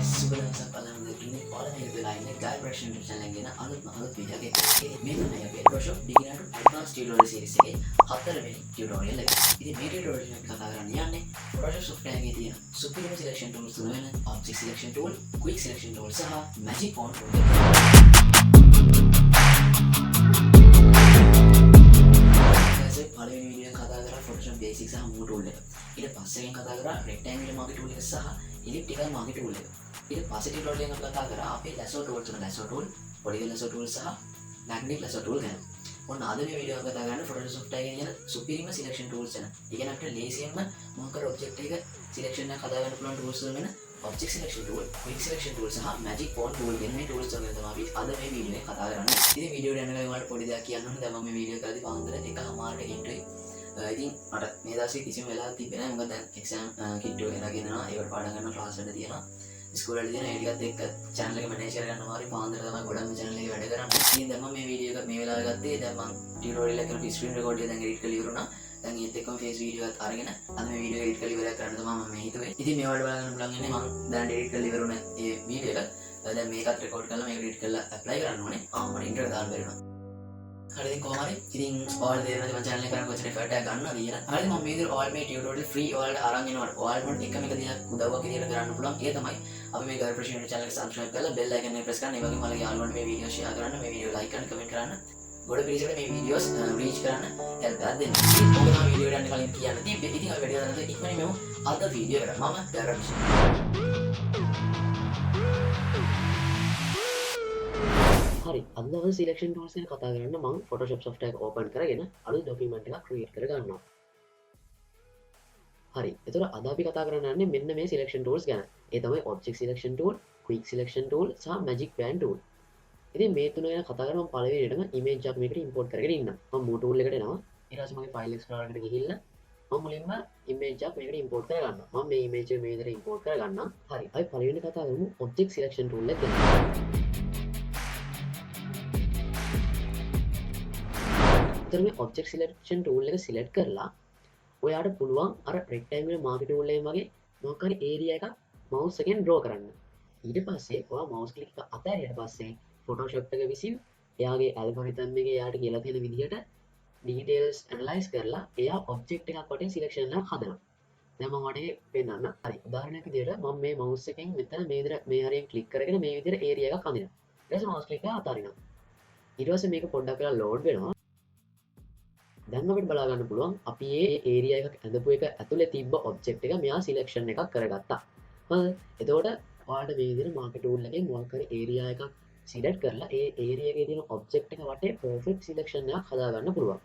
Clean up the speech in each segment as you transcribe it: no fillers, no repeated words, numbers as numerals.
සුබදවසක් බලන්න ඉන්නේ ඔයාලා වෙලා ඉන්නේ ගායි ප්‍රොඩක්ෂන් YouTube channel එකේ යන අලුත් වීඩියෝ එකක්. මේ තමයි අපේ Photoshop beginner to advanced tutorial series එකේ හතරවෙනි tutorial එක. ඉතින් මේ tutorial එක කතා කරන්න යන්නේ Photoshop software එකේ තියෙන superior selection tools තුන වෙන object selection tool, quick selection tool සහ magic font tool එක. පළවෙනි වීඩියෝ එක කතා කරා Photoshop basic සහ move tool එක. ඊට පස්සේ කතා කරා rectangular marquee tool එක සහ elliptical marquee tool එක. ඊට පස්සේ tutorial එකෙන් අපි කතා කරා අපේ lasso tool තුන lasso tool, polygon lasso tool සහ magnetic lasso tool ගැන. ඔන්න අද මේ වීඩියෝ එක කතා කරන්නේ Photoshop software එකේ තියෙන superior selection tools ගැන. ඒ කියන්නේ අපිට ලේසියෙන්ම මොකක් කර object එක selection එක හදා ගන්න පුළුවන් tools වල වෙන object selection tool, quick selection tool සහ magic font tool කියන මේ tools වල ගැන තමයි අපි අද මේ වීඩියෝ එක කතා කරන්නේ. ඉතින් වීඩියෝ එක යන ගමන් ඔයාලට පොඩි දෙයක් කියන්න ඕනේ. දැන් මම මේ වීඩියෝ එක කරද්දී පාන්දර 1:00ට හිටුයි. ඉතින් මට මේ දවසේ කිසිම වෙලාවක් තිබෙන්නේ නැහැ. මොකද දැන් එක්සෑම් කිට්ටු එකගෙන යනවා. ඒකට පාඩම් කරනවා, ක්ලාස් වල තියෙනවා. ස්කූල් වල තියෙන ඒ ටිකත් එක්ක channel එක මැනේජ් කරගන්න මාරි පාන්දර තමයි ගොඩක් මේ channel එකේ වැඩ කරන්නේ. ඉතින් දැන් මම මේ වීඩියෝ එක මේ වෙලාවේ ගත්තේ දැන් මම tutorial එක කරන screen record එක දැන් edit කරලා ඉවරුණා. දැන් ඊත් එක්කම face video එකත් අරගෙන අද මේ වීඩියෝ එක edit කරලා ඉවරයක් කරන්න තමයි මම මේ හිතුවේ. ඉතින් මේවට බලන්න පුළුවන් ඉන්නේ මම දැන් edit කරලා ඉවරුණ මේ වීඩියෝ එක. දැන් මේකත් record කරලා මේක edit කරලා apply කරන්න ඕනේ. මට intro දාන්න බැරිුණා. හරි ඉතින් කොහොම හරි ඉතින් ඔයාලා තේරෙනවද මම channel එක කරන් කොච්චර effort එකක් ගන්නවද කියලා. හරි මම මේ විදිහට ඔයාලා මේ tutorial free ඔයාලට අරන් එනවට ඔයාලට එකම එක දෙයක් උදව්වක් විදිහට කරන්න පුළුවන්. ඒ තමයි අපි මේ ගායි ප්‍රොෆෙෂනල් channel එක subscribe කරලා bell icon එක press කරන්න. ඒ වගේම ඔයාලගේ යාළුවන්ට මේ වීඩියෝ share කරන්න, මේ වීඩියෝ like කරන්න, comment කරන්න. ගොඩ පිළිසෙට මේ වීඩියෝස් reach කරන්න help එකක් දෙන්න. ඉතින් ඔබ තමයි වීඩියෝ එක යන්න කලින් කියන්න තිබ්බේ. ඉතින් අපි වැඩි කරන්නේ ඉක්මනින් මෙමු අද වීඩියෝ එකට. මම background හරි අද දවසේ සිලෙක්ෂන් tools ගැන කතා කරන්න මම Photoshop software එක open කරගෙන අලුත් document එකක් create කර ගන්නවා. හරි. එතකොට අද අපි කතා කරන්න යන්නේ මෙන්න මේ selection tools ගැන. ඒ තමයි object selection tool, quick selection tool සහ magic band tool. ඉතින් මේ තුන ගැන කතා කරලා මම පළවෙනියටම image එකක් මේකට import කරගෙන ඉන්නම්. මම move tool එකට එනවා. ඊට පස්සේ මගේ file explorer එකට ගිහිල්ලා මම මුලින්ම image එකක් මේකට import කර ගන්නවා. මම මේ image එක මේ විදිහට import කර ගන්නම්. හරි. අපි පළවෙනි කතා කරමු object selection tool එක ගැන. මේ object selection tool එක select කරලා ඔයාට පුළුවන් අර rectangular marquee tool එකෙන් වගේ මොකක් හරි area එකක් mouse එකෙන් draw කරන්න. ඊට පස්සේ ඔයා mouse click එක අතහැරියට පස්සේ Photoshop එක විසින් එයාගේ algorithm එකේ එයාට කියලා තියෙන විදිහට details analyze කරලා එයා object එකක් වටේ selection එකක් හදනවා. දැන් මම වටේ පෙන්නන්න. හරි. උදාහරණයක් විදිහට මම මේ mouse එකෙන් මෙතන මේ විදිහට මේ හරියෙන් click කරගෙන මේ විදිහට area එකක් අඳිනවා. ඊට පස්සේ mouse click එක අතාරිනවා. ඊට පස්සේ මේක පොඩ්ඩක් වෙලා load වෙනවා. දැන් අපිට බලා ගන්න පුළුවන් අපි මේ area එකක් ඇඳපු එක ඇතුලේ තිබ්බ object එක මෙයා selection එකක් කරගත්තා. හරිද? එතකොට ඔයාලට මේ විදිහට marquee tool එකෙන් මොකක් හරි area එකක් select කරලා ඒ area එකේ තියෙන object එක වටේ perfect selection එකක් හදා ගන්න පුළුවන්.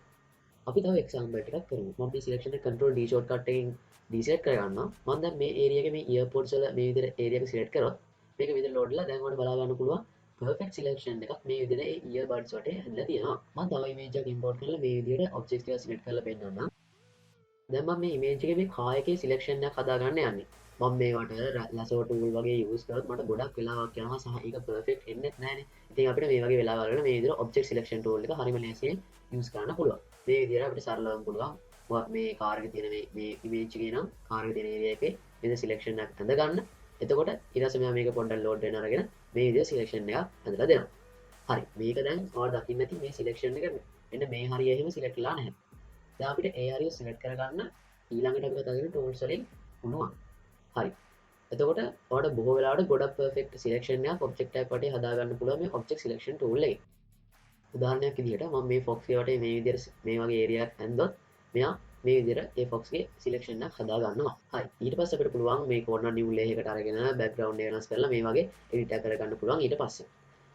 අපි තව example එකක් කරමු. මම මේ selection එක control D shortcut එකෙන් deselect කරගන්නවා. මම දැන් මේ area එකේ මේ earpods වල මේ විදිහට area එක select කරොත් මේක විදිහට load වෙලා දැන් ඔයාලට බලා ගන්න පුළුවන් perfect selection එකක් මේ විදිහට ඒ earbuds වටේ හැදලා තියෙනවා. මම තව image එකක් import කරලා මේ විදිහට object එක select කරලා පෙන්නන්නම්. දැන් මම මේ image එකේ මේ කායකේ selection එකක් හදා ගන්න යන්නේ. මම මේවට lasso tool වගේ use කරොත් මට ගොඩක් වෙලාවක් යනවා සහ ඒක perfect එන්නේ නැහැනේ. ඉතින් අපිට මේ වගේ වෙලාවල් වල මේ විදිහට object selection tool එක හරිම ලේසියෙන් use කරන්න පුළුවන්. මේ විදිහට අපිට සරලවම පුළුවන් මේ car එකේ තියෙන මේ image එකේ නම් car එකේ තියෙන area එකේ මේ selection එකක් හඳ ගන්න. එතකොට ඊට පස්සේ මම මේක පොඩ්ඩක් load වෙන අරගෙන මේ විදිහට selection එකක් හදලා දෙනවා. හරි. මේක දැන් ඔයාලා දකින්න ඇති මේ selection එක මෙන්න මේ හරිය එහෙම select වෙලා නැහැ. දැන් අපිට ඒ හරිය select කරගන්න ඊළඟට අපි කතා කරන tools වලින් පුළුවන්. හරි. එතකොට ඔයාලට බොහෝ වෙලාවට ගොඩක් perfect selection එකක් object එකක් වටේ හදා ගන්න පුළුවන් මේ object selection tool එකේ. උදාහරණයක් විදිහට මම මේ fox එක වටේ මේ විදිහට මේ වගේ area එකක් ඇන්දොත් මෙයා මේ විදිහට ඒ fox ගේ selection එක හදා ගන්නවා. හරි. ඊට පස්සේ අපිට පුළුවන් මේ corner new layer එකට අරගෙන background එක වෙනස් කරලා මේ වගේ edit එක කරගන්න පුළුවන් ඊට පස්සේ.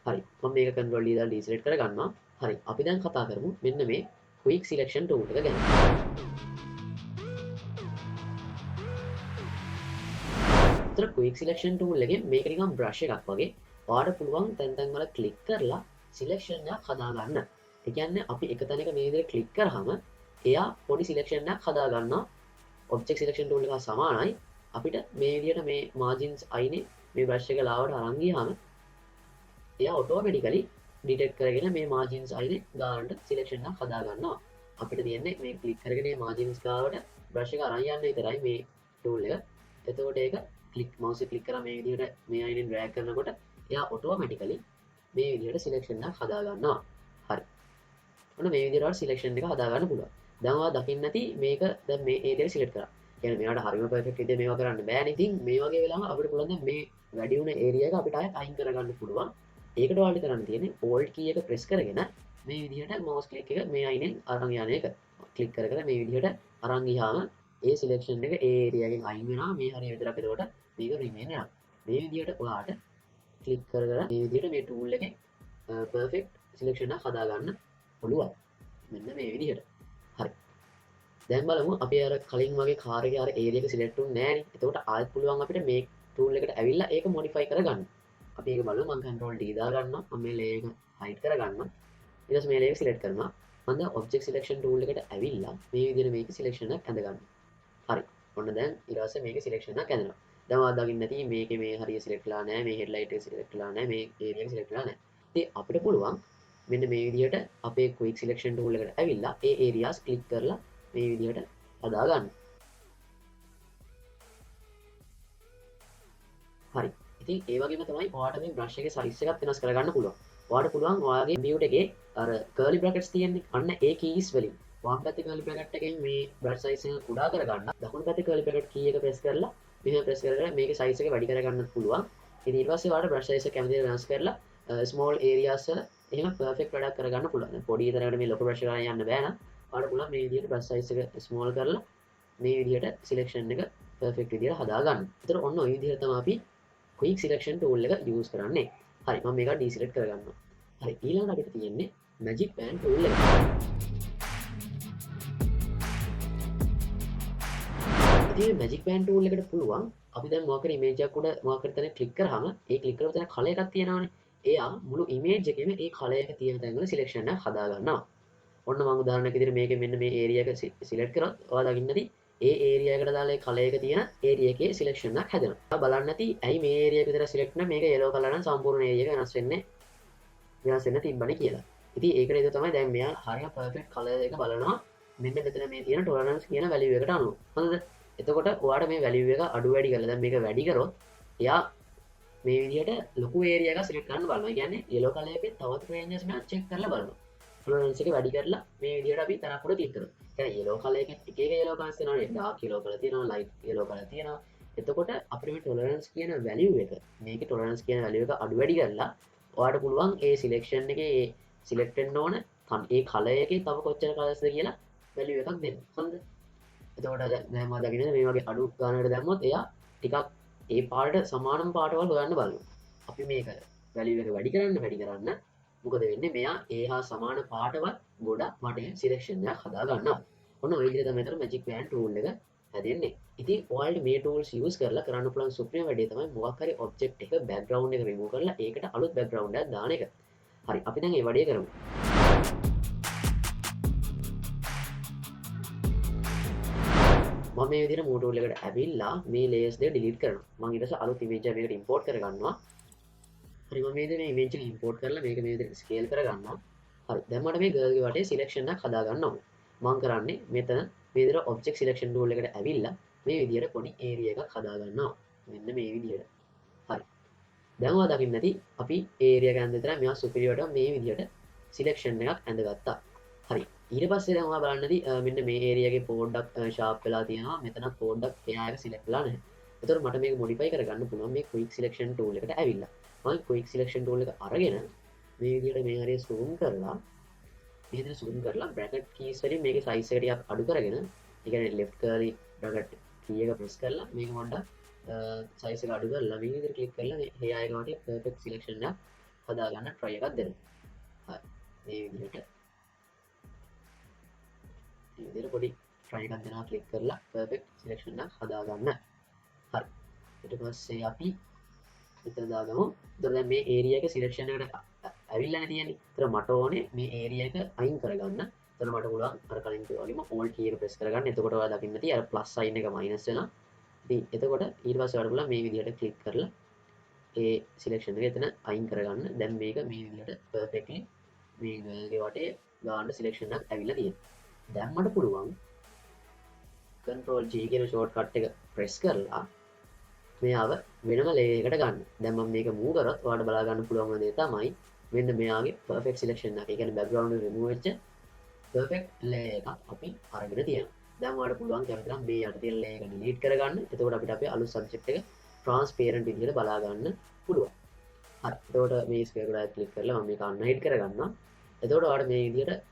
හරි. මම මේක control D දාලා deselect කරගන්නවා. හරි. අපි දැන් කතා කරමු මෙන්න මේ quick selection tool එක ගැන. ඒතර quick selection tool එකෙන් මේක නිකන් brush එකක් වගේ ඔයාලට පුළුවන් තැන් වල click කරලා selection එකක් හදා ගන්න. ඒ කියන්නේ අපි එක තැනක මේ විදිහට click කරාම එයා පොඩි selection එකක් හදා ගන්නවා. object selection tool එක සමානයි. අපිට මේ විදිහට මේ margins අයිනේ මේ brush එක ලාවට අරන් ගියාම එයා automatically detect කරගෙන මේ margins අයිනේ ගානට selection එකක් හදා ගන්නවා. අපිට තියෙන්නේ මේ click කරගෙන මේ margins ගාවට brush එක අරන් යන්න විතරයි මේ tool එක. එතකොට ඒක ක්ලික් මවුස් එක ක්ලික් කරලා මේ විදිහට මේ අයිනෙන් ඩ්‍රැග් කරනකොට එයා ඔටෝමැටිකලි මේ විදිහට සිලෙක්ෂන් එකක් හදා ගන්නවා. හරි. ඔන්න මේ විදිහට සිලෙක්ෂන් එක හදා ගන්න පුළුවන්. දැන් ඔයා දකින්න නැති මේක දැන් මේ ඒරියා සිලෙක්ට් කරා. කියන්නේ මෙයාට හරියම පර්ෆෙක්ට් විදිහට මේවා කරන්න බෑනේ. ඉතින් මේ වගේ වෙලාවක අපිට පුළුවන් දැන් මේ වැඩි වුණ ඒරියා එක අපිට ආයෙත් අයින් කරගන්න පුළුවන්. ඒකට ඔයාලට කරන්න තියෙන්නේ Alt key එක press කරගෙන මේ විදිහට mouse click එක මේ අයිනෙන් අරන් යන එක. ක්ලික් කර කර මේ විදිහට අරන් ගියාම ඒ සිලෙක්ෂන් එක ඒ ඒරියා එකෙන් අයින් වෙනවා. මේ හරිය විතරක් එතකොට මේක remain වෙනවා. මේ විදිහට ඔයාට ක්ලික් කර කර මේ විදිහට මේ tool එකෙන් perfect selection එක හදා ගන්න පුළුවන්. මෙන්න මේ විදිහට. හරි. දැන් බලමු අපි අර කලින් වගේ කාර් එකේ අර ඒරියා එක සිලෙක්ට් වුනේ නැහනේ. එතකොට ආයෙත් පුළුවන් අපිට මේ tool එකට ඇවිල්ලා ඒක modify කරගන්න. අපි ඒක බලමු. මම control D දා ගන්නවා. මම මේ layer එක hide කරගන්නවා. ඊට පස්සේ මේ layer එක select කරනවා. මම දැන් object selection tool එකට ඇවිල්ලා මේ විදිහට මේක selection එකක් ඇඳ ගන්නවා. හරි. ඔන්න දැන් ඊට පස්සේ මේක selection එකක් ඇඳෙනවා. දැන් ඔයාලා දකින්න නැති මේකේ මේ හරිය select වෙලා නැහැ. මේ headlight එක select වෙලා නැහැ. මේ area එක select වෙලා නැහැ. ඉතින් අපිට පුළුවන් මෙන්න මේ විදිහට අපේ quick selection tool එකට ඇවිල්ලා ඒ areas click කරලා මේ විදිහට හදා ගන්න. හරි. ඉතින් ඒ වගේම තමයි ඔයාලට මේ brush එකේ size එකත් වෙනස් කරගන්න පුළුවන්. ඔයාලට පුළුවන් ඔයාගේ view එකේ අර curly brackets තියෙන්නේ. අන්න ඒ keys වලින් වම් පැත්තේ curly bracket එකෙන් මේ brush size එක කුඩා කරගන්න. දකුණු පැත්තේ curly bracket key එක press කරලා මෙහෙම press කරලා මේකේ size එක වැඩි කරගන්නත් පුළුවන්. ඉතින් ඊට පස්සේ ඔයාලට brush size එක කැමති විදිහට වෙනස් කරලා small areas වල එහෙම perfect වැඩක් කරගන්න පුළුවන්. දැන් පොඩි තරකට මේ ලොකු brush එකක් යන්න බෑ නම් ඔයාලට පුළුවන් මේ විදිහට brush size එක small කරලා මේ විදිහට selection එක perfect විදිහට හදා ගන්න. ඒතර ඔන්න ඔය විදිහට තමයි අපි quick selection tool එක use කරන්නේ. හරි මම මේක deselect කරගන්නවා. හරි ඊළඟට අපිට තියෙන්නේ magic band tool එක. ඉතින් magic band tool එකට පුළුවන් අපි දැන් මොකක් හරි image එකක් උඩ මොකක් හරි තැනක click කරාම ඒ click කරපු තැන color එකක් තියෙනවානේ. එයා මුළු image එකේම ඒ color එක තියෙන තැන් වල selection එක හදා ගන්නවා. ඔන්න මම උදාහරණයක් විදිහට මේකෙන් මෙන්න මේ area එක select කරොත් ඔයාලා දකින්න ඇති ඒ area එකට දාලා ඒ color එක තියෙන area එකේ selection එකක් හැදෙනවා. ඔයා බලන්න ඇති ඇයි මේ area එක විතර select කරන මේක yellow color නම් සම්පූර්ණ area එක වෙනස් වෙන්න තිබ්බනේ කියලා. ඉතින් ඒකට ඒක තමයි දැන් මෙයා හරිය perfect color එක බලනවා. මෙන්න මෙතන මේ තියෙන tolerance කියන value එකට අනුව. හරිද? එතකොට ඔයාට මේ value එක අඩු වැඩි කරලා දැන් මේක වැඩි කරොත් එයා මේ විදිහට ලොකු area එකක් select කරන්න බලනවා. ඒ කියන්නේ yellow color එකේ තවත් ranges එකක් check කරලා බලනවා. tolerance එක වැඩි කරලා මේ විදිහට අපි තරක් උඩ click කරනවා. කියන්නේ yellow color එකේ එක එක yellow colors තියෙනවානේ. dark yellow color තියෙනවා, light yellow color තියෙනවා. එතකොට අපිට මේ tolerance කියන value එක මේකේ tolerance කියන value එක අඩු වැඩි කරලා ඔයාට පුළුවන් ඒ selection එකේ select වෙන්න ඕන ඒ color එකේ තව කොච්චර colors ද කියලා value එකක් දෙන්න. හරිද? එතකොට දැන් මම දකින්නේ මේ වගේ අඩු ගානකට දැම්මොත් එයා ටිකක් ඒ පාටට සමානම පාටවල් හොයන්න බලනවා. අපි මේක value එක වැඩි කරන්න මොකද වෙන්නේ මෙයා ඒ හා සමාන පාටවල් ගොඩක් මට selection එකක් හදා ගන්නවා. ඔන්න ඔය විදිහට තමයි මෙතන magic band tool එක හැදෙන්නේ. ඉතින් ඔයාලට මේ tools use කරලා කරන්න පුළුවන් සුපිරිම වැඩේ තමයි මොකක් හරි object එක background එක remove කරලා ඒකට අලුත් background එකක් දාන එක. හරි අපි දැන් ඒ වැඩේ කරමු. මම මේ විදිහට move tool එකට ඇවිල්ලා මේ layers දෙක delete කරනවා. මම ඊට පස්සේ අලුත් image එකක් මේකට import කරගන්නවා. හරි මම මේ විදිහට image එක import කරලා මේක මේ විදිහට scale කරගන්නවා. හරි දැන් මට මේ girl ගේ වටේ selection එකක් හදා ගන්න ඕනේ. මම කරන්නේ මෙතන මේ විදිහට object selection tool එකට ඇවිල්ලා මේ විදිහට පොඩි area එකක් හදා ගන්නවා. මෙන්න මේ විදිහට. හරි. දැන් ඔයා දකින්න ඇති අපි area එක ඇඳ විතර මෙයා superior ට මේ විදිහට selection එකක් ඇඳගත්තා. හරි. ඊට පස්සේ දැන් ඔයා බලන්න ඇති මෙන්න මේ area එකේ පොඩ්ඩක් sharp වෙලා තියෙනවා. මෙතන පොඩ්ඩක් එයා එක select වෙලා නැහැ. එතකොට මට මේක modify කරගන්න පුළුවන් මේ quick selection tool එකට ඇවිල්ලා. මම quick selection tool එක අරගෙන මේ විදිහට මේ හරිය zoom කරලා මේ විදිහට zoom කරලා bracket keys වලින් මේකේ size එක ටිකක් අඩු කරගෙන ඒ කියන්නේ left curly bracket key එක press කරලා මේක පොඩ්ඩක් size එක අඩු කරලා මේ විදිහට click කරලා මේ hair එක වටේ perfect selection එකක් හදා ගන්න try එකක් දෙන්න. හරි. මේ විදිහට පොඩි try එකක් දෙනවා click කරලා perfect selection එකක් හදා ගන්න. හරි. ඊට පස්සේ අපි මෙතන දාගමු. එතකොට දැන් මේ area එක selection එකට ඇවිල්ලානේ තියෙන්නේ. ඒතර මට ඕනේ මේ area එක අයින් කරගන්න. එතන මට පුළුවන් අර කලින් කිව්වා වගේම alt key එක press කරගන්න. එතකොට ඔයාලා දකින්න තියෙයි අර plus sign එක minus වෙනවා. ඉතින් එතකොට ඊට පස්සේ ඔයාලා පුළුවන් මේ විදිහට click කරලා ඒ selection එක එතන අයින් කරගන්න. දැන් මේක මේ විදිහට perfectly මේ girl ගේ වටේ ගාන්න selection එකක් ඇවිල්ලා තියෙනවා. දැන් මට පුළුවන් control G කියන shortcut එක press කරලා මෙයාව වෙනම layer එකකට ගන්න. දැන් මම මේක move කරොත් ඔයාලට බලා ගන්න පුළුවන් දේ තමයි මෙන්න මෙයාගේ perfect selection එක. ඒ කියන්නේ background එක remove වෙච්ච perfect layer එකක් අපි අරගෙන තියෙනවා. දැන් ඔයාලට පුළුවන් කැමති නම් මේ යට තියෙන layer එක delete කරගන්න. එතකොට අපිට අපේ අලුත් subject එක transparent විදිහට බලා ගන්න පුළුවන්. හරි. එතකොට මේ square එක click කරලා මම මේක unhide කරගන්නවා. එතකොට ඔයාලට මේ විදිහට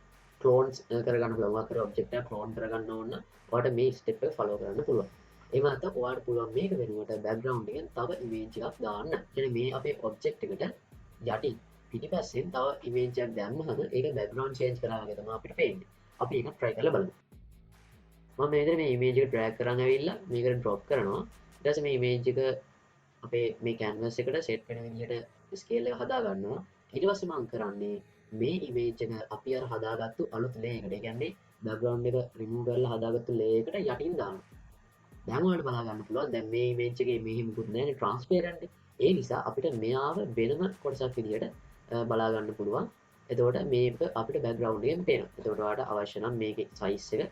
clones කරගන්න පුළුවන්. ඔයාලට object එක clone කරගන්න ඕන නම් ඔයාලට මේ step එක follow කරන්න පුළුවන්. එහෙම නැත්නම් ඔයාලට පුළුවන් මේක වෙනුවට background එකෙන් තව image එකක් දාන්න. කියන්නේ මේ අපේ object එකට යටින් පිටිපස්සෙන් තව image එකක් දැම්මහම ඒක background change කරා වගේ තමයි අපිට පේන්නේ. අපි ඒක try කරලා බලමු. මම මේ විදිහට මේ image එක drag කරන් ඇවිල්ලා මේකට drop කරනවා. ඊට පස්සේ මේ image එක අපේ මේ canvas එකට set වෙන විදිහට scale එක හදා ගන්නවා. ඊට පස්සේ මම කරන්නේ මේ image එක අපි අර හදාගත්තු අලුත් layer එකට. ඒ කියන්නේ background එක remove කරලා හදාගත්තු layer එකට යටින් දානවා. දැන් ඔයාලට බලා ගන්න පුළුවන් දැන් මේ image එකේ මෙහි මුකුත් නැහැ transparent. ඒ නිසා අපිට මෙයාව වෙනම කොටසක් විදිහට බලා ගන්න පුළුවන්. එතකොට මේක අපිට background එකෙන් පේනවා. එතකොට ඔයාලට අවශ්‍ය නම් මේකේ size එක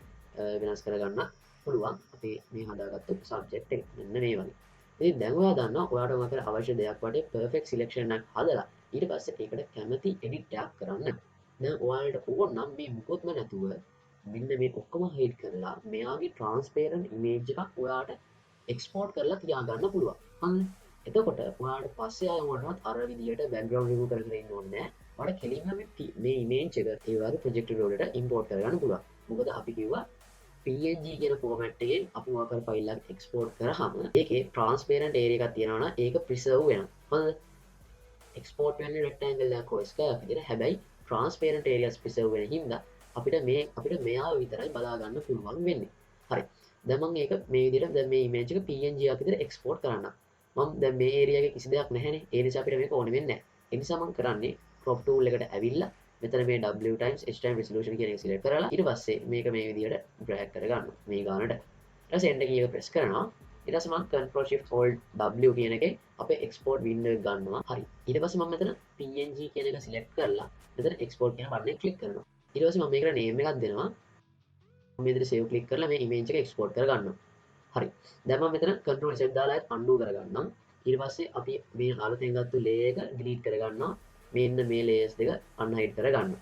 වෙනස් කරගන්න පුළුවන්. අපි මේ හදාගත්තු subject එක මෙන්න මේ වගේ. ඉතින් දැන් ඔයා දන්නවා ඔයාට මොකද අවශ්‍ය දෙයක් වටේ perfect selection එකක් හදලා ඊට පස්සේ ඒකට කැමති edit එකක් කරන්න. දැන් ඔයාලට ඕන නම් මේ මුකුත්ම නැතුව මෙන්න මේ ඔක්කොම hide කරලා මෙයාගේ transparent image එකක් ඔයාට export කරලා තියාගන්න පුළුවන්. හරිද? එතකොට ඔයාලට පස්සේ ආයෙ මොනවත් අර විදියට background remove කරගෙන ඉන්න ඕනේ නැහැ. ඔයාලට කෙලින්ම මේ image එක ඒ වගේ projector වලට import කරගන්න පුළුවන්. මොකද අපි කිව්වා PNG කියන format එකෙන් අපි මොකක් හරි file එකක් export කරාම ඒකේ transparent area එකක් තියෙනවා නම් ඒක preserve වෙනවා. හරිද? export වෙන්නේ rectangle එකක් හෝ square එකක් විදියට. හැබැයි transparent areas preserve වෙන හින්දා අපිට මෙයාව විතරයි බලා ගන්න පුළුවන් වෙන්නේ. හරි. දැන් මම ඒක මේ විදිහට දැන් මේ image එක PNG එකක් විදිහට export කරන්න. මම දැන් මේ area එකේ කිසි දෙයක් නැහැනේ. ඒ නිසා අපිට මේක ඕනෙ වෙන්නේ නැහැ. ඒ නිසා මම කරන්නේ crop tool එකට ඇවිල්ලා මෙතන මේ W times H time resolution කියන එක select කරලා ඊට පස්සේ මේක මේ විදිහට drag කරගන්නවා මේ ගානට. ඊට පස්සේ enter key එක press කරනවා. ඊට පස්සේ මම control shift hold W කියන එකේ අපේ export window එක ගන්නවා. හරි. ඊට පස්සේ මම මෙතන PNG කියන එක select කරලා මෙතන export කියන button එක click කරනවා. ඊට පස්සේ මම මේකට name එකක් දෙනවා. මම මේ විදිහට save click කරලා මේ image එක export කරගන්නවා. හරි. දැන් මම මෙතන control Z දාලා undo කරගන්නම්. ඊට පස්සේ අපි මේ අලුතෙන් ගත්ත layer එක delete කරගන්නවා. මෙන්න මේ layers දෙක unhide කරගන්නවා.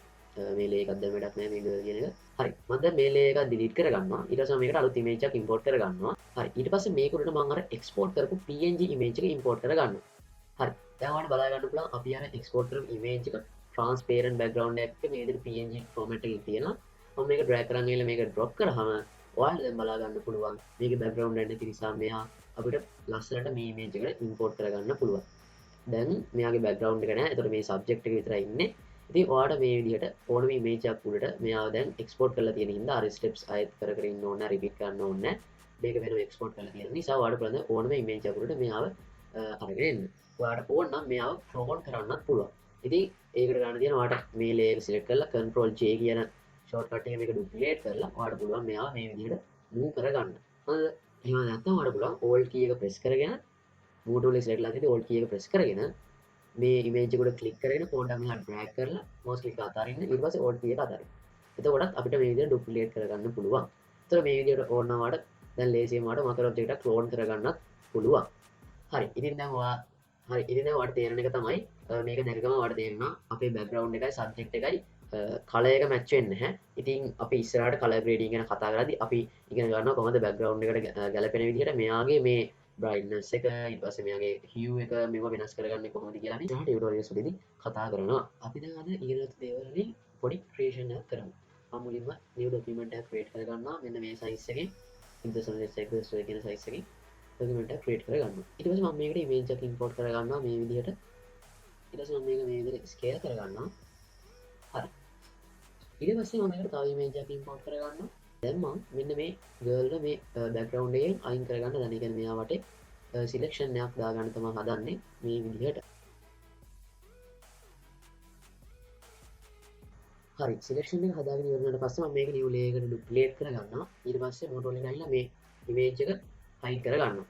මේ layer එකක් දැන් වැඩක් නැහැ මේක කියන එක. හරි. මම දැන් මේ layer එක delete කරගන්නවා. ඊට පස්සේ මේකට අලුත් image එකක් import කරගන්නවා. හරි. ඊට පස්සේ මේක උඩට මම අර export කරපු PNG image එක import කරගන්නවා. හරි. දැන් ඔයාලට බලා ගන්න පුළුවන් අපි අර export කරපු image එක transparent background එකක් මේ විදිහට PNG format එකකින් තියෙනවා. මම මේක drag කරන් ගිහලා මේක drop කරාම ඔයාලට දැන් බලා ගන්න පුළුවන් මේකේ background එක නැති නිසා මෙහා අපිට ලස්සනට මේ image එකට import කරගන්න පුළුවන්. දැන් මෙයාගේ background එක නැහැ. ඒතකොට මේ subject එක විතරයි ඉන්නේ. ඉතින් ඔයාලට මේ විදිහට ඕනම image එකක් උඩට මෙයාව දැන් export කරලා තියෙන හින්දා අර steps ආයෙත් කර කර ඉන්න ඕනේ නැහැ, repeat කරන්න ඕනේ නැහැ. මේක වෙනම export කරලා තියෙන නිසා ඔයාලට බලන්න ඕනම image එකක් උඩට මෙයාව අරගෙන එන්න. ඔයාලට ඕන නම් මෙයාව clone කරන්නත් පුළුවන්. ඉතින් ඒකට ගන්න තියෙන ඔයාලට මේ layer එක select කරලා control J කියන shortcut එක මේක duplicate කරලා ඔයාලට පුළුවන් මෙයාව මේ විදිහට move කරගන්න. හරිද? එහෙම නැත්නම් ඔයාලට පුළුවන් alt key එක press කරගෙන move tool එක select කරලා තියෙද්දි alt key එක press කරගෙන මේ image එක උඩ click කරගෙන පොඩ්ඩක් මෙහා drag කරලා mouse click අතාරින්න. ඊට පස්සේ alt key එක අතාරින්න. එතකොටත් අපිට මේ විදිහට duplicate කරගන්න පුළුවන්. ඒතර මේ විදිහට ඕන නම් ඔයාලට දැන් lazy මාට මොකද object එක clone කරගන්නත් පුළුවන්. හරි. ඉතින් දැන් ඔයාලට තේරෙන එක තමයි මේක දැකගම ඔයාලට තේරෙනවා අපේ background එකයි subject එකයි color එක match වෙන්නේ නැහැ. ඉතින් අපි ඉස්සරහට color grading ගැන කතා කරද්දී අපි ඉගෙන ගන්නවා කොහොමද background එකට ගැලපෙන විදිහට මෙයාගේ මේ brightness එක ඊට පස්සේ මෙයාගේ hue එක මේවා වෙනස් කරගන්නේ කොහොමද කියලා අපි ඊට tutorials වලදී කතා කරනවා. අපි දැන් අද ඉගෙනගත්ත දේවල් වලින් පොඩි creation එකක් කරමු. මම මුලින්ම new document එකක් create කරගන්නවා. මෙන්න මේ size එකේ 1.6 කියන size එකේ document එකක් create කරගන්නවා. ඊට පස්සේ මම මේකට image එකක් import කරගන්නවා මේ විදිහට. ඊට පස්සේ මම මේක මේ විදිහට scale කරගන්නවා. හරි. ඊට පස්සේ මම මේකට තව image එකක් import කරගන්නවා. දැන් මම මෙන්න මේ girl මේ background එකෙන් අයින් කරගන්න දැන් ඒ කියන්නේ මෙයා වටේ selection එකක් දාගන්න තමයි හදන්නේ මේ විදිහට. හරි selection එක හදාගෙන ඉවරනට පස්සේ මම මේක new layer එකට duplicate කරගන්නවා. ඊට පස්සේ motor එකෙන් ඇවිල්ලා මේ image එක hide කරගන්නවා.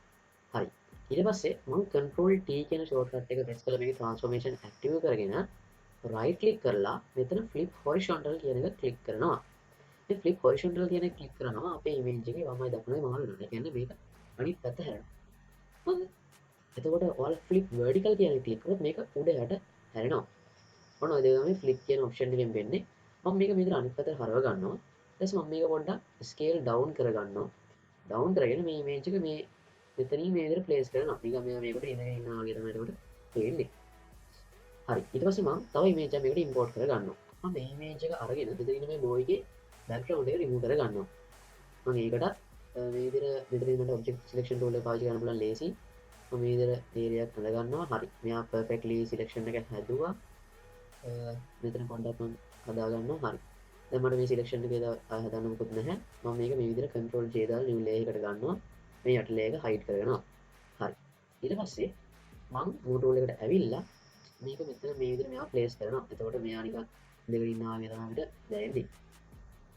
හරි. ඊට පස්සේ මම control T කියන shortcut එක press කරලා මේකේ transformation active කරගෙන right click කරලා මෙතන flip horizontal කියන එක click කරනවා. මේ flip horizontal කියන එක click කරනවා අපේ image එකේ වමයි දකුණයි මාරු වෙනවා. ඒ කියන්නේ මේක අනිත් පැත්ත හැරෙනවා. හරිද? එතකොට ඔයාලා ෆ්ලිප් vertical කියන එක ක්ලික් කරොත් මේක උඩ යට හැරෙනවා. ඔන්න ඔය දේ තමයි ෆ්ලිප් කියන ඔප්ෂන් එකෙන් වෙන්නේ. මම මේක මෙතන අනිත් පැත්තට හරව ගන්නවා. ඊට පස්සේ මම මේක පොඩ්ඩක් ස්කේල් ඩවුන් කර ගන්නවා. ඩවුන් කරගෙන මේ ඉමේජ් එක මේ මෙතනින් මේ විදිහට ප්ලේස් කරනවා. නිකන් මෙයා මේකට ඉඳගෙන ඉන්නවා වගේ තමයි එතකොට පේන්නේ. හරි. ඊට පස්සේ මම තව ඉමේජ් එකක් මේකට ඉම්පෝට් කර ගන්නවා. මම මේ ඉමේජ් එක අරගෙන මෙතන ඉන්න මේ බෝයි එකේ බෑග්ග්‍රවුන්ඩ් එක රිමූව් කර ගන්නවා. මම ඒකට මේ විදිහට මෙතන මට ඔබ්ජෙක්ට් සිලෙක්ෂන් ටූල් එක පාවිච්චි කරන්න පුළුවන් ලේසි. මම මේ විදිහට ඒරියා එක හඳ ගන්නවා. හරි. මෙයා පර්ෆෙක්ට්ලි සිලෙක්ෂන් එක හැදුවා. මෙතන පොඩ්ඩක් මම හදා ගන්නවා. හරි. දැන් මට මේ සිලෙක්ෂන් එකේ හදන්න මොකුත් නැහැ. මම මේක මේ විදිහට control J දාලා new layer එකට ගන්නවා. මේ යට layer එක hide කරගෙනවා. හරි. ඊට පස්සේ මම move tool එකට ඇවිල්ලා මේක මෙතන මේ විදිහට මෙයා place කරනවා. එතකොට මෙයා නිකන් ඉඳගෙන ඉන්නවා වගේ තමයි අපිට දැනෙන්නේ.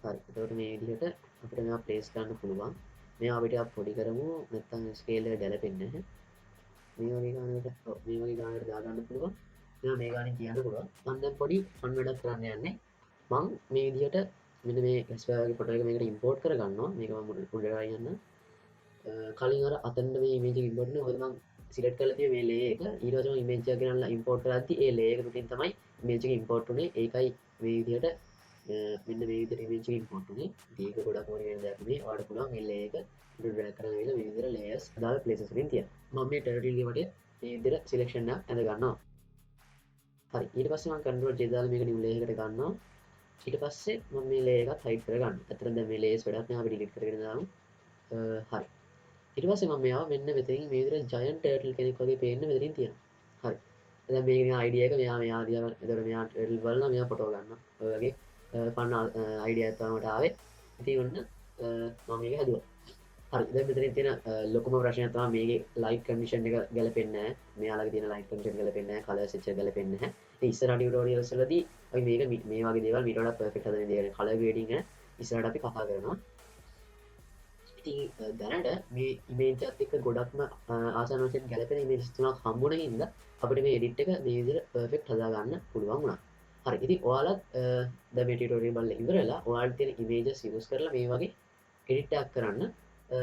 හරි. එතකොට මේ විදිහට අපිට මෙයා place කරන්න පුළුවන්. මෙයා අපිට පොඩි කරමු නැත්නම් scale එක ගැලපෙන්නේ නැහැ. මේ වගේ ගානකට දාගන්න පුළුවන්. මෙයා මේ ගානේ කියන්න පුළුවන්. මම දැන් පොඩි ෆන් වැඩක් කරන්න යන්නේ. මම මේ විදිහට මෙන්න මේ ස්පෙයා වගේ ෆොටෝ එක මේකට ඉම්පෝට් කර ගන්නවා. මේක මම උඩට අරගෙන යන්න. කලින් අර අතෙන්ද මේ ඉමේජ් එක ඉම්පෝට් කරනවා. මොකද මම සිලෙක්ට් කරලා තියෙන මේ ලේයර් එක ඊට පස්සේ මම ඉමේජ් එක ගෙනල්ලා ඉම්පෝට් කරද්දි ඒ ලේයර් එක තුලින් තමයි ඉමේජ් එක ඉම්පෝට් උනේ. ඒකයි මේ විදිහට මෙන්න මේ විදිහට ඉමේජ් එක ඉම්පෝට් උනේ. ඒක ගොඩක් ඕනේ වෙන දෙයක් නෙමෙයි. ඔයාලට පුළුවන් මේ ලේයර් එක උඩ ඩ්‍රැග් කරගෙන ගිහලා මේ විදිහට ලේයර්ස් දාලා ප්ලේසස් වලින් තියන්න. මම මේ ටර්ටල් ගේ වටේ මේ විදිහට සිලෙක්ෂන් එකක් ඇඳ ගන්නවා. හරි. ඊට පස්සේ මම control J දාලා මේක new layer එකට ගන්නවා. ඊට පස්සේ මම මේ layer එකත් hide කරගන්න. අතන දැන් මේ layers වැඩක් නෑ අපි delete කරගෙන දාමු. හරි. ඊට පස්සේ මම මෙයාව මෙන්න මෙතනින් මේ විදිහට giant turtle කෙනෙක් වගේ පේන්න මෙතනින් තියෙනවා. හරි. දැන් මේකේ idea එක මෙයා දිහා එතකොට මෙයා turtle බලනවා මෙයා ෆොටෝ ගන්නවා. ඔය වගේ fun idea එකක් තමයි මට ආවේ. ඉතින් ඔන්න මම මේක හැදුවා. හරි. දැන් මෙතනින් තියෙන ලොකුම ප්‍රශ්නය තමයි මේකේ light condition එක ගැලපෙන්නේ නැහැ. මෙයාලගේ තියෙන light condition ගැලපෙන්නේ නැහැ. color stitch එක ගැලපෙන්නේ නැහැ. ඉතින් ඉස්සරහ tutorials වලදී අපි මේක මේ වගේ දේවල් ඊට වඩා perfect හදන දේ color grading ගැන ඉස්සරහට අපි කතා කරනවා. ඉතින් දැනට මේ image එකත් එක්ක ගොඩක්ම ආසන්න වශයෙන් ගැලපෙන images තුනක් හම්බුන හින්දා අපිට මේ edit එක මේ විදිහට perfect හදා ගන්න පුළුවන් වුණා. හරි. ඉතින් ඔයාලත් දැන් මේ tutorial බලලා ඉවරලා ඔයාලට තියෙන images use කරලා මේ වගේ edit එකක් කරන්න.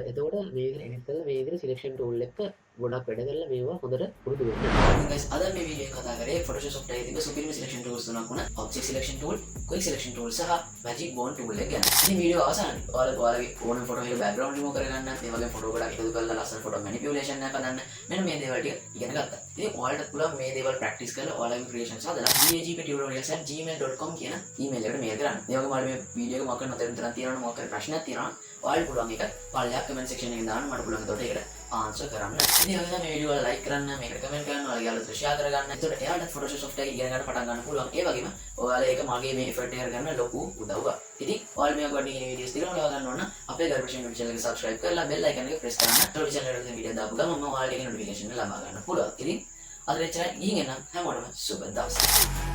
එතකොට මේ විදිහට edit කරලා මේ විදිහට selection tool එක ගොඩක් වැඩ කරලා මේවා හොඳට පුරුදු වෙන්න. guys අද මේ වීඩියෝ එක කතා කරේ Photoshop software එකේ තිබෙන සුපිරිම selection tools තුනක් වුණා. object selection tool, quick selection tool සහ magic wand tool එක ගැන. ඉතින් වීඩියෝ අවසානයේ ඔයාලගේ ඕනම ෆොටෝ එකක background remove කරගන්න, මේ වගේ ෆොටෝ ගොඩක් එකතු කරලා ලස්සන ෆොටෝ manipulation එකක් කරන්න මෙන්න මේ දේවල් ටික ඉගෙන ගත්තා. ඉතින් ඔයාලට පුළුවන් මේ දේවල් practice කරලා ඔයාලගේ creations හදලා bagtutorials@gmail.com කියන email එකට mail කරන්න. මේ වගේ මාළු මේ වීඩියෝ එක මොකක් කරනවද තේරුම් තියෙනවද මොකක් කරේ ප්‍රශ්නයක් තියෙනවද ඔයාලට පුළුවන් එක පල්ලෙහා comment section එකේ දාන්න මට පුළුවන් ඒකට ඒකට answer කරන්න. ඉතින් ඔයාලා මේ වීඩියෝ එක like කරන්න, මේකට comment කරන්න, ඔයාලගේ යාළුවන්ට share කරගන්න. එතකොට එයාලට Photoshop software එක ඉගෙන ගන්න පටන් ගන්න පුළුවන්. ඒ වගේම ඔයාලා ඒක මගේ මේ effort එක ගන්න ලොකු උදව්වක්. ඉතින් ඔයාලා මේ වගේ ඉගෙන videos ටික ඔයාලා ගන්න ඕන අපේ ගර්භෂණ channel එක subscribe කරලා bell icon එක press කරන්න. එතකොට channel එකට වීඩියෝ දාපු ගමන් ඔයාලට ඒක notification එක ලබා ගන්න පුළුවන්. ඉතින් අද එච්චරයි. ගිහින් එන්න හැමෝටම සුබ දවසක්.